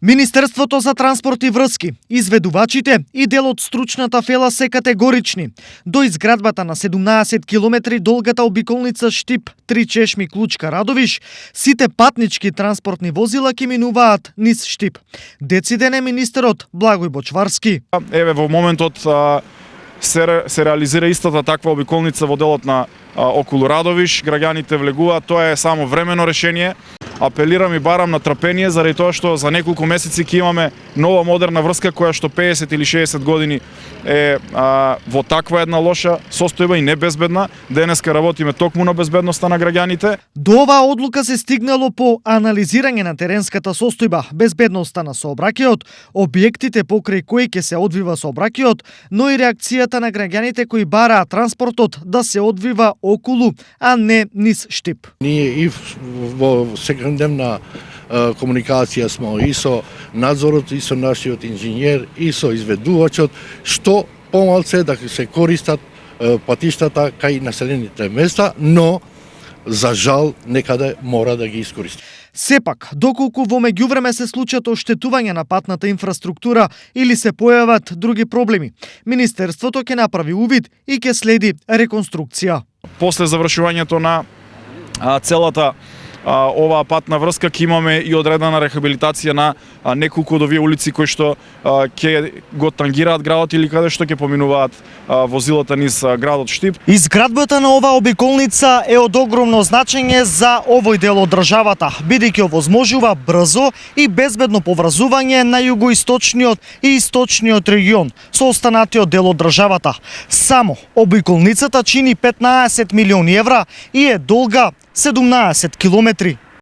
Министерството за транспорт и врски, изведувачите и дел од стручната фела се категорични. До изградбата на 17 километри долгата обиколница Штип, Три чешми Клучка Радовиш, сите патнички транспортни возила ќе минуваат низ Штип. Дециден е министерот Благој Бочварски. Еве во моментот се реализира истата таква обиколница во делот на околу Радовиш, граѓаните влегуваат, тоа е само времено решение. Апелирам и барам на трпение заради тоа што за неколку месеци ќе имаме нова модерна врска која што 50 или 60 години е во таква една лоша состојба и небезбедна. Денеска работиме токму на безбедноста на граѓаните. До оваа одлука се стигнало по анализирање на теренската состојба, безбедноста на сообраќајот, објектите покрај кои ќе се одвива сообраќајот, но и реакцијата на граѓаните кои бараат транспортот да се одвива околу, а не низ Штип. Ние и во секојдневна комуникација смо и со надзорот, и со нашиот инженер, и со изведувачот, што помалце да се користат патиштата кај населените места, но за жал некаде мора да ги искористи. Сепак, доколку во меѓувреме се случат оштетување на патната инфраструктура или се појават други проблеми, Министерството ќе направи увид и ќе следи реконструкција. После завршувањето на целата оваа патна врска ќе имаме и одредена рехабилитација на неколку од овие улици кои што ќе го тангираат градот или каде што ќе поминуваат возилата низ градот Штип. Изградбата на оваа обиколница е од огромно значење за овој дел од државата, бидејќи овозможува брзо и безбедно поврзување на југоисточниот и источниот регион со останатиот дел од државата. Само обиколницата чини 15 милиони евра и е долга 17 километри.